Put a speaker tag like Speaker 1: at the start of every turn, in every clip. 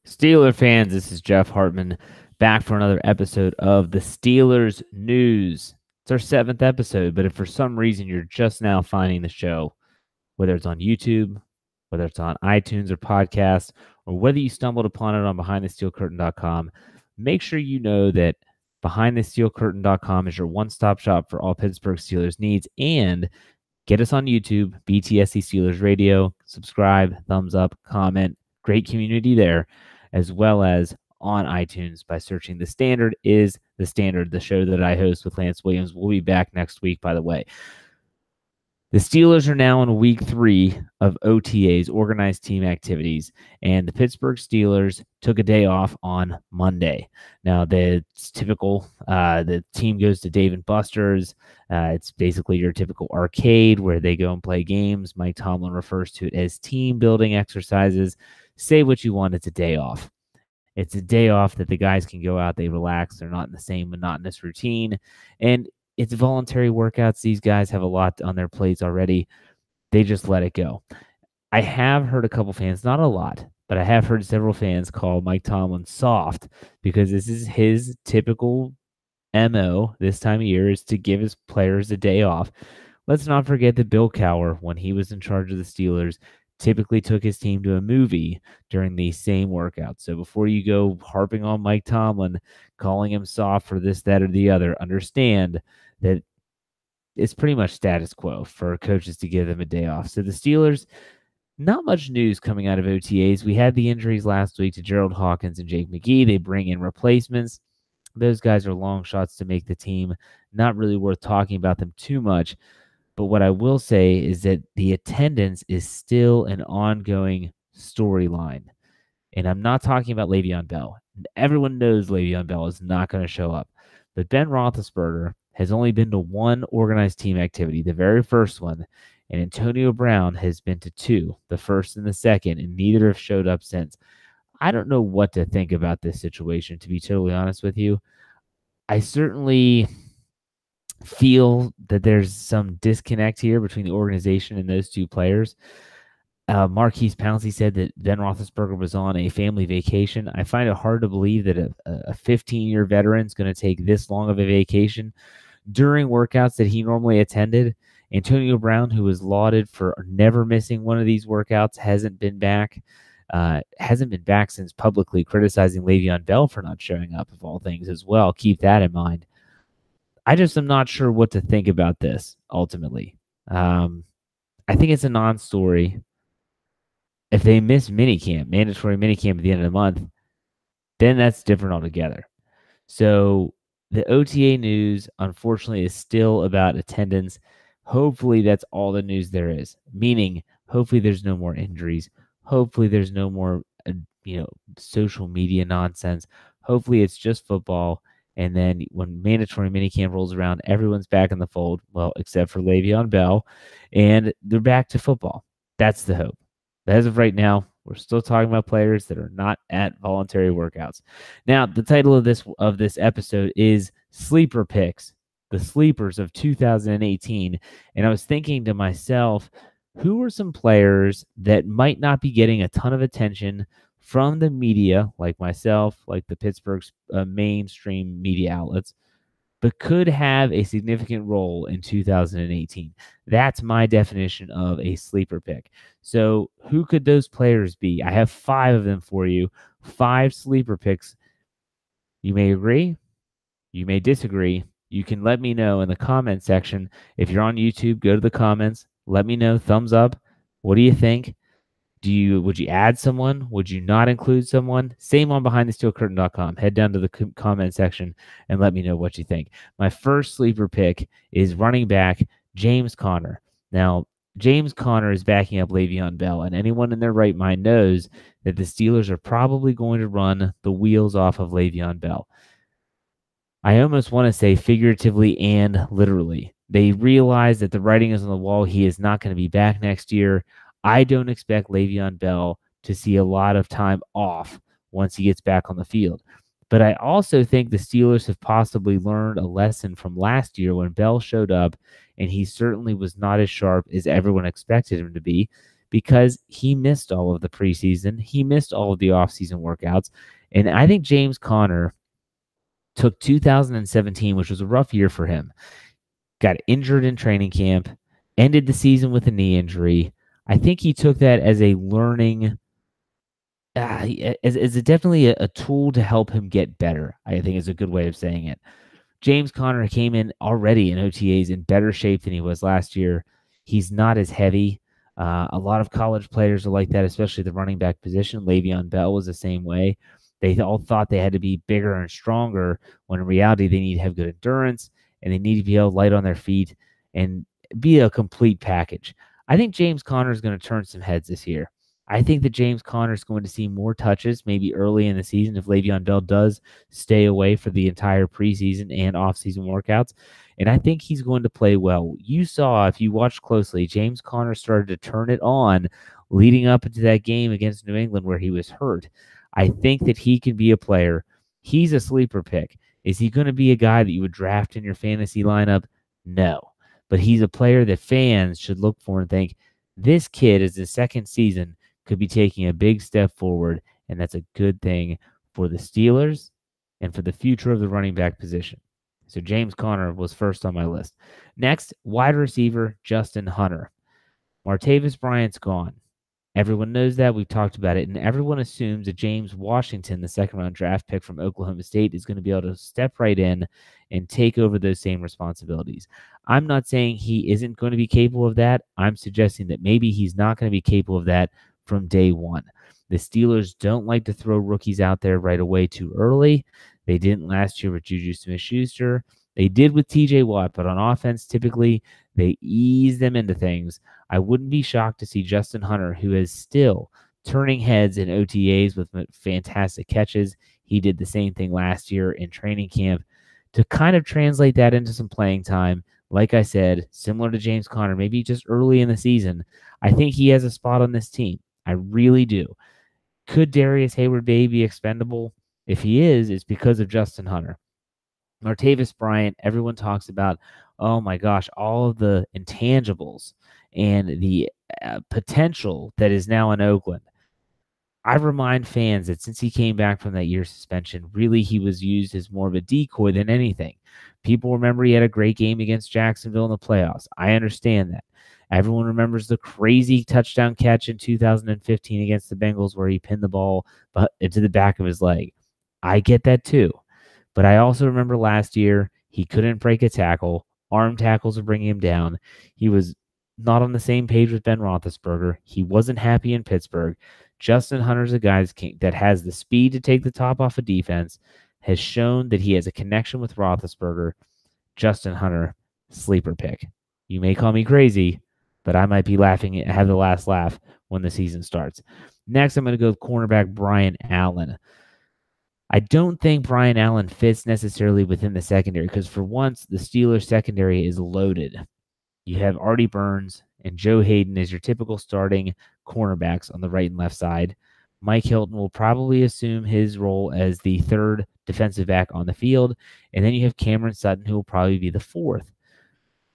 Speaker 1: Steeler fans, this is Jeff Hartman back for another episode of the Steelers News. It's our 7th episode, but if for some reason you're just now finding the show, whether it's on YouTube, whether it's on iTunes or podcasts, or whether you stumbled upon it on BehindTheSteelCurtain.com, make sure you know that BehindTheSteelCurtain.com is your one-stop shop for all Pittsburgh Steelers needs, and get us on YouTube, BTSC Steelers Radio, subscribe, thumbs up, comment, great community there, as well as on iTunes by searching The Standard is The Standard, the show that I host with Lance Williams. We'll be back next week, by the way. The Steelers are now in week 3 of OTAs, organized team activities, and the Pittsburgh Steelers took a day off on Monday. Now, it's typical. The team goes to Dave & Buster's. It's basically your typical arcade where they go and play games. Mike Tomlin refers to it as team-building exercises. Say what you want, it's a day off. It's a day off that the guys can go out, they relax, they're not in the same monotonous routine, and it's voluntary workouts. These guys have a lot on their plates already. They just let it go. I have heard a couple fans, not a lot, but I have heard several fans call Mike Tomlin soft because this is his typical MO this time of year, is to give his players a day off. Let's not forget that Bill Cowher, when he was in charge of the Steelers, typically took his team to a movie during these same workouts. So before you go harping on Mike Tomlin, calling him soft for this, that, or the other, understand that it's pretty much status quo for coaches to give them a day off. So the Steelers, not much news coming out of OTAs. We had the injuries last week to Gerald Hawkins and Jake McGee. They bring in replacements. Those guys are long shots to make the team. Not really worth talking about them too much. But what I will say is that the attendance is still an ongoing storyline. And I'm not talking about Le'Veon Bell. Everyone knows Le'Veon Bell is not going to show up. But Ben Roethlisberger has only been to one organized team activity, the very first one, and Antonio Brown has been to 2, the first and the second, and neither have showed up since. I don't know what to think about this situation, to be totally honest with you. I certainly feel that there's some disconnect here between the organization and those two players. Marquise Pouncey said that Ben Roethlisberger was on a family vacation. I find it hard to believe that a 15-year veteran is going to take this long of a vacation during workouts that he normally attended. Antonio Brown, who was lauded for never missing one of these workouts, hasn't been back. Since publicly criticizing Le'Veon Bell for not showing up, of all things, as well. Keep that in mind. I just am not sure what to think about this, ultimately. I think it's a non-story. If they miss mandatory minicamp at the end of the month, then that's different altogether. So the OTA news, unfortunately, is still about attendance. Hopefully, that's all the news there is, meaning hopefully there's no more injuries. Hopefully there's no more social media nonsense. Hopefully it's just football. And then when mandatory minicamp rolls around, everyone's back in the fold, well, except for Le'Veon Bell, and they're back to football. That's the hope. But as of right now, we're still talking about players that are not at voluntary workouts. Now, the title of this episode is Sleeper Picks, the sleepers of 2018. And I was thinking to myself, who are some players that might not be getting a ton of attention from the media, like myself, like the Pittsburgh's mainstream media outlets, but could have a significant role in 2018. That's my definition of a sleeper pick. So who could those players be? I have 5 of them for you, 5 sleeper picks. You may agree, you may disagree. You can let me know in the comment section. If you're on YouTube, go to the comments. Let me know. Thumbs up. What do you think? Would you add someone? Would you not include someone? Same on BehindTheSteelCurtain.com. Head down to the comment section and let me know what you think. My first sleeper pick is running back James Conner. Now, James Conner is backing up Le'Veon Bell, and anyone in their right mind knows that the Steelers are probably going to run the wheels off of Le'Veon Bell. I almost want to say figuratively and literally. They realize that the writing is on the wall. He is not going to be back next year. I don't expect Le'Veon Bell to see a lot of time off once he gets back on the field. But I also think the Steelers have possibly learned a lesson from last year when Bell showed up, and he certainly was not as sharp as everyone expected him to be because he missed all of the preseason. He missed all of the offseason workouts. And I think James Conner took 2017, which was a rough year for him, got injured in training camp, ended the season with a knee injury. I think he took that as a learning, as definitely a tool to help him get better. I think is a good way of saying it. James Conner came in already in OTAs in better shape than he was last year. He's not as heavy. A lot of college players are like that, especially the running back position. Le'Veon Bell was the same way. They all thought they had to be bigger and stronger, when in reality they need to have good endurance and they need to be able to light on their feet and be a complete package. I think James Conner is going to turn some heads this year. I think that James Conner is going to see more touches maybe early in the season if Le'Veon Bell does stay away for the entire preseason and offseason workouts. And I think he's going to play well. You saw, if you watched closely, James Conner started to turn it on leading up into that game against New England where he was hurt. I think that he can be a player. He's a sleeper pick. Is he going to be a guy that you would draft in your fantasy lineup? No. But he's a player that fans should look for and think, this kid is his second season, could be taking a big step forward, and that's a good thing for the Steelers and for the future of the running back position. So James Conner was first on my list. Next, wide receiver Justin Hunter. Martavis Bryant's gone. Everyone knows that. We've talked about it, and everyone assumes that James Washington, the second-round draft pick from Oklahoma State, is going to be able to step right in and take over those same responsibilities. I'm not saying he isn't going to be capable of that. I'm suggesting that maybe he's not going to be capable of that from day one. The Steelers don't like to throw rookies out there right away too early. They didn't last year with Juju Smith-Schuster. They did with TJ Watt, but on offense, typically they ease them into things. I wouldn't be shocked to see Justin Hunter, who is still turning heads in OTAs with fantastic catches. He did the same thing last year in training camp, to kind of translate that into some playing time. Like I said, similar to James Conner, maybe just early in the season, I think he has a spot on this team. I really do. Could Darius Hayward-Bay be expendable? If he is, it's because of Justin Hunter. Martavis Bryant, everyone talks about, oh my gosh, all of the intangibles and the potential that is now in Oakland. I remind fans that since he came back from that year suspension, really he was used as more of a decoy than anything. People remember he had a great game against Jacksonville in the playoffs. I understand that. Everyone remembers the crazy touchdown catch in 2015 against the Bengals where he pinned the ball into the back of his leg. I get that too. But I also remember last year, he couldn't break a tackle. Arm tackles were bringing him down. He was not on the same page with Ben Roethlisberger. He wasn't happy in Pittsburgh. Justin Hunter's a guy that has the speed to take the top off of defense, has shown that he has a connection with Roethlisberger. Justin Hunter, sleeper pick. You may call me crazy, but I might be laughing, have the last laugh when the season starts. Next, I'm going to go with cornerback Brian Allen. I don't think Brian Allen fits necessarily within the secondary because, for once, the Steelers' secondary is loaded. You have Artie Burns and Joe Hayden as your typical starting cornerbacks on the right and left side. Mike Hilton will probably assume his role as the third defensive back on the field. And then you have Cameron Sutton, who will probably be the fourth.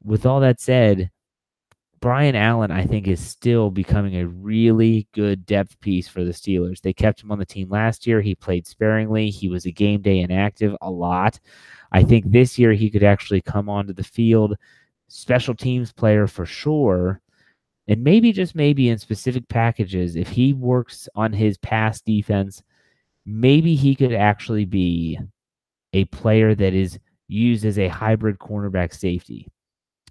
Speaker 1: With all that said, Brian Allen, I think, is still becoming a really good depth piece for the Steelers. They kept him on the team last year. He played sparingly. He was a game day inactive a lot. I think this year he could actually come onto the field. Special teams player for sure. And maybe, just maybe, in specific packages, if he works on his pass defense, maybe he could actually be a player that is used as a hybrid cornerback safety.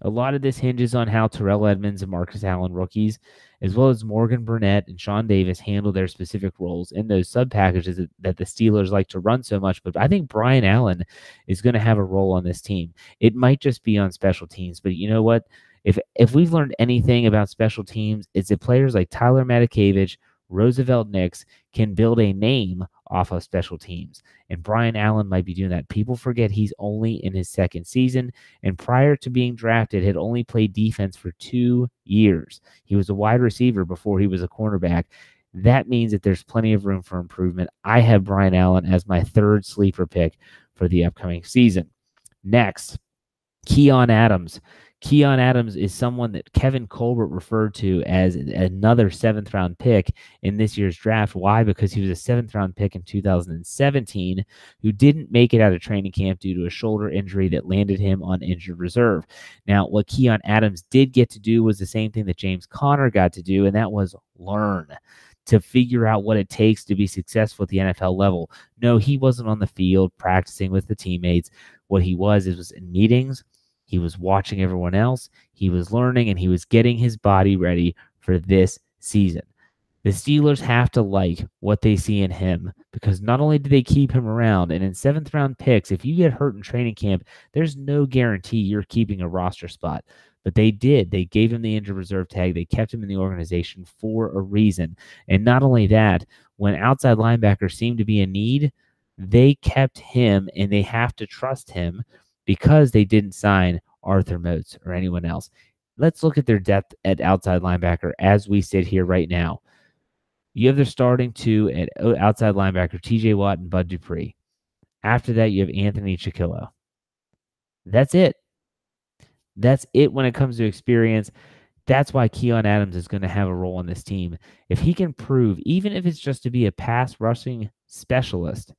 Speaker 1: A lot of this hinges on how Terrell Edmonds and Marcus Allen, rookies, as well as Morgan Burnett and Sean Davis, handle their specific roles in those sub-packages that the Steelers like to run so much. But I think Brian Allen is going to have a role on this team. It might just be on special teams, but you know what? If we've learned anything about special teams, it's that players like Tyler Matakevich, Roosevelt Nix can build a name off of special teams. And Brian Allen might be doing that. People forget he's only in his second season, and prior to being drafted, had only played defense for 2 years. He was a wide receiver before he was a cornerback. That means that there's plenty of room for improvement. I have Brian Allen as my third sleeper pick for the upcoming season. Next, Keon Adams. Keon Adams is someone that Kevin Colbert referred to as another 7th-round pick in this year's draft. Why? Because he was a 7th-round pick in 2017 who didn't make it out of training camp due to a shoulder injury that landed him on injured reserve. Now, what Keon Adams did get to do was the same thing that James Conner got to do, and that was learn, to figure out what it takes to be successful at the NFL level. No, he wasn't on the field practicing with the teammates. What he was in meetings. He was watching everyone else. He was learning, and he was getting his body ready for this season. The Steelers have to like what they see in him, because not only do they keep him around, and in 7th-round picks, if you get hurt in training camp, there's no guarantee you're keeping a roster spot. But they did. They gave him the injured reserve tag. They kept him in the organization for a reason. And not only that, when outside linebackers seemed to be in need, they kept him, and they have to trust him because they didn't sign Arthur Moats or anyone else. Let's look at their depth at outside linebacker as we sit here right now. You have their starting two at outside linebacker, TJ Watt and Bud Dupree. After that, you have Anthony Chiquillo. That's it. That's it when it comes to experience. That's why Keon Adams is going to have a role on this team. If he can prove, even if it's just to be a pass rushing specialist,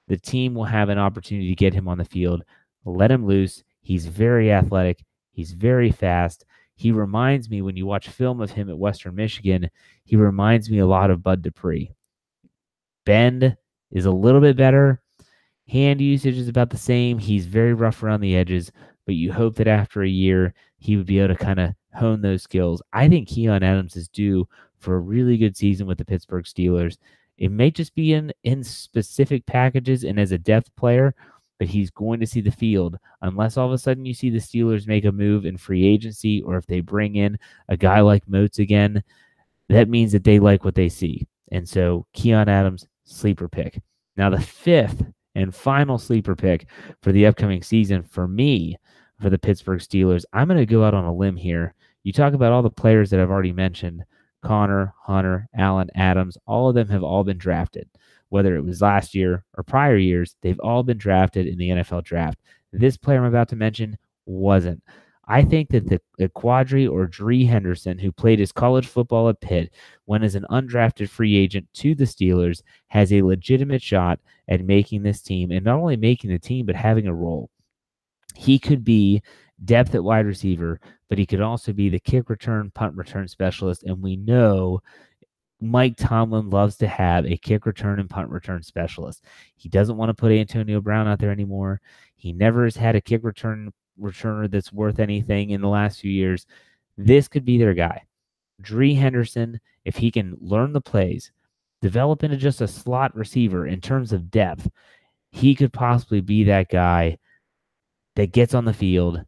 Speaker 1: the team will have an opportunity to get him on the field. Let him loose. He's very athletic. He's very fast. He reminds me, when you watch film of him at Western Michigan, he reminds me a lot of Bud Dupree. Bend is a little bit better. Hand usage is about the same. He's very rough around the edges, but you hope that after a year, he would be able to kind of hone those skills. I think Keon Adams is due for a really good season with the Pittsburgh Steelers. It may just be in specific packages and as a depth player, but he's going to see the field unless all of a sudden you see the Steelers make a move in free agency, or if they bring in a guy like Moats again. That means that they like what they see. And so Keon Adams, sleeper pick. Now the 5th and final sleeper pick for the upcoming season for me, for the Pittsburgh Steelers, I'm going to go out on a limb here. You talk about all the players that I've already mentioned, Connor, Hunter, Allen, Adams, all of them have all been drafted. Whether it was last year or prior years, they've all been drafted in the NFL draft. This player I'm about to mention wasn't. I think that the Quadri or Dree Henderson, who played his college football at Pitt, went as an undrafted free agent to the Steelers, has a legitimate shot at making this team, and not only making the team, but having a role. He could be depth at wide receiver, but he could also be the kick return, punt return specialist, and we know Mike Tomlin loves to have a kick return and punt return specialist. He doesn't want to put Antonio Brown out there anymore. He never has had a kick returner that's worth anything in the last few years. This could be their guy. Dree Henderson, if he can learn the plays, develop into just a slot receiver in terms of depth, he could possibly be that guy that gets on the field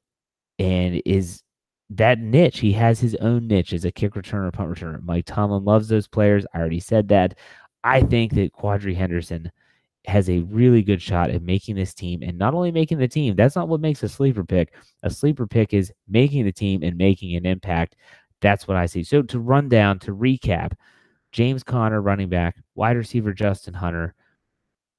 Speaker 1: and is that niche. He has his own niche as a kick returner, punt returner. Mike Tomlin loves those players. I already said that. I think that Quadri Henderson has a really good shot at making this team, and not only making the team. That's not what makes a sleeper pick. A sleeper pick is making the team and making an impact. That's what I see. So to recap, James Conner, running back, wide receiver Justin Hunter,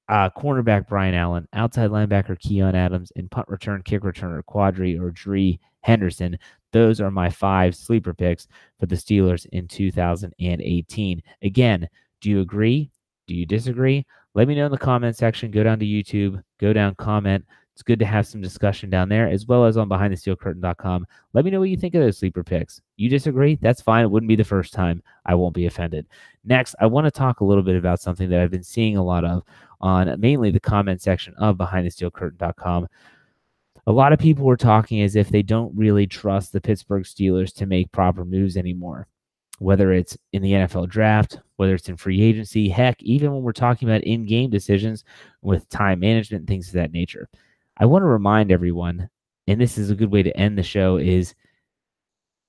Speaker 1: cornerback Brian Allen, outside linebacker Keon Adams, and punt return, kick returner Quadri or Dree Henderson. Those are my 5 sleeper picks for the Steelers in 2018. Again, do you agree? Do you disagree? Let me know in the comment section. Go down to YouTube. Go down, comment. It's good to have some discussion down there, as well as on BehindTheSteelCurtain.com. Let me know what you think of those sleeper picks. You disagree? That's fine. It wouldn't be the first time. I won't be offended. Next, I want to talk a little bit about something that I've been seeing a lot of on mainly the comment section of BehindTheSteelCurtain.com. A lot of people were talking as if they don't really trust the Pittsburgh Steelers to make proper moves anymore, whether it's in the NFL draft, whether it's in free agency, heck, even when we're talking about in-game decisions with time management and things of that nature. I want to remind everyone, and this is a good way to end the show, is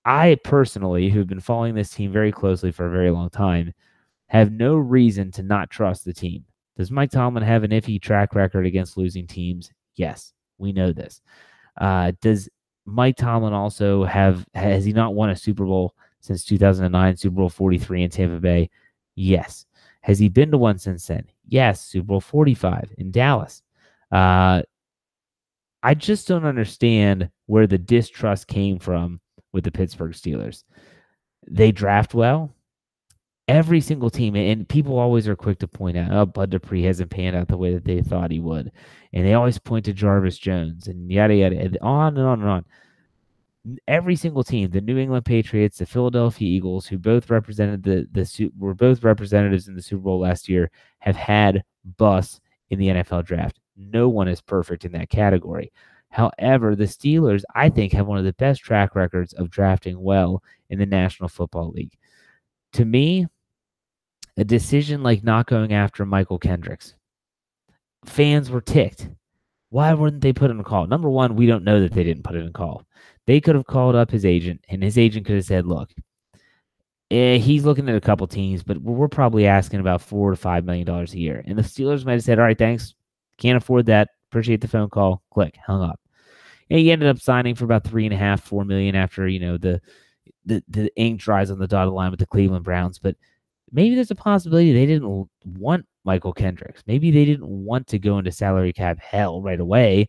Speaker 1: I personally, who've been following this team very closely for a very long time, have no reason to not trust the team. Does Mike Tomlin have an iffy track record against losing teams? Yes, we know this. Does Mike Tomlin also has he not won a Super Bowl since 2009, Super Bowl 43 in Tampa Bay? Yes. Has he been to one since then? Yes, Super Bowl 45 in Dallas. I just don't understand where the distrust came from with the Pittsburgh Steelers. They draft well. Every single team, and people always are quick to point out, oh, Bud Dupree hasn't panned out the way that they thought he would. And they always point to Jarvis Jones and yada, yada, and on and on and on. Every single team, the New England Patriots, the Philadelphia Eagles, who both represented were both representatives in the Super Bowl last year, have had busts in the NFL draft. No one is perfect in that category. However, the Steelers, I think, have one of the best track records of drafting well in the National Football League. To me, a decision like not going after Michael Kendricks, fans were ticked. Why wouldn't they put in a call? Number one, we don't know that they didn't put it in call. They could have called up his agent, and his agent could have said, look, he's looking at a couple teams, but we're probably asking about $4 to $5 million a year. And the Steelers might have said, all right, thanks. Can't afford that. Appreciate the phone call. Click, hung up. And he ended up signing for about $3.5, $4 million after, the ink dries on the dotted line with the Cleveland Browns. But maybe there's a possibility they didn't want Michael Kendricks. Maybe they didn't want to go into salary cap hell right away.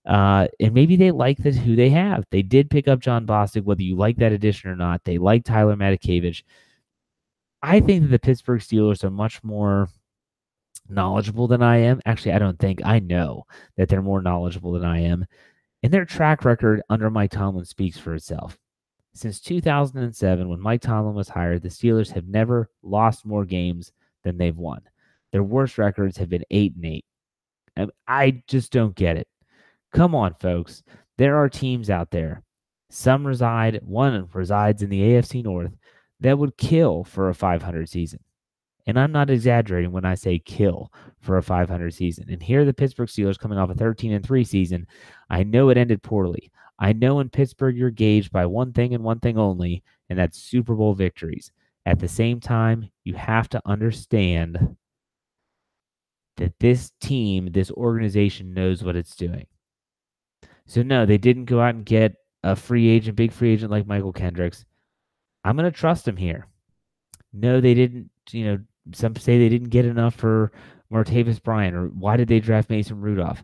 Speaker 1: And maybe they like who they have. They did pick up John Bostic, whether you like that addition or not. They like Tyler Matakevich. I think that the Pittsburgh Steelers are much more knowledgeable than I am. Actually, I don't think. I know that they're more knowledgeable than I am. And their track record under Mike Tomlin speaks for itself. Since 2007, when Mike Tomlin was hired, the Steelers have never lost more games than they've won. Their worst records have been 8-8. I just don't get it. Come on, folks. There are teams out there. One resides in the AFC North that would kill for a 500 season. And I'm not exaggerating when I say kill for a 500 season. And here are the Pittsburgh Steelers coming off a 13-3 season. I know it ended poorly. I know in Pittsburgh you're gauged by one thing and one thing only, and that's Super Bowl victories. At the same time, you have to understand that this team, this organization knows what it's doing. So no, they didn't go out and get a big free agent like Michael Kendricks. I'm going to trust him here. No, they didn't, some say they didn't get enough for Martavis Bryant, or why did they draft Mason Rudolph?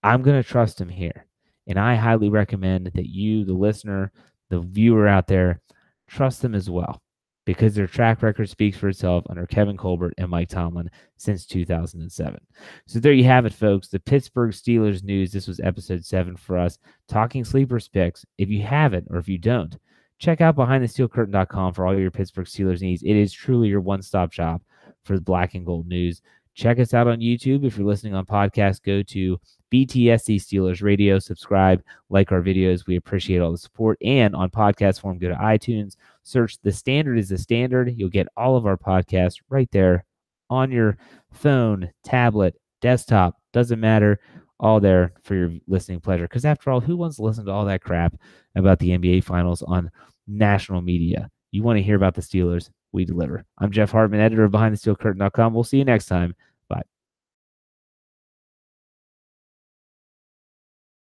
Speaker 1: I'm going to trust him here. And I highly recommend that you, the listener, the viewer out there, trust them as well, because their track record speaks for itself under Kevin Colbert and Mike Tomlin since 2007. So there you have it, folks. The Pittsburgh Steelers news. This was episode 7 for us, talking sleepers picks. If you haven't, or if you don't, check out BehindTheSteelCurtain.com for all your Pittsburgh Steelers needs. It is truly your one-stop shop for the black and gold news. Check us out on YouTube. If you're listening on podcast, go to BTSC Steelers Radio. Subscribe, like our videos. We appreciate all the support. And on podcast form, go to iTunes. Search The Standard is the Standard. You'll get all of our podcasts right there on your phone, tablet, desktop. Doesn't matter. All there for your listening pleasure. Because after all, who wants to listen to all that crap about the NBA Finals on national media? You want to hear about the Steelers? We deliver. I'm Jeff Hartman, editor of BehindTheSteelCurtain.com. We'll see you next time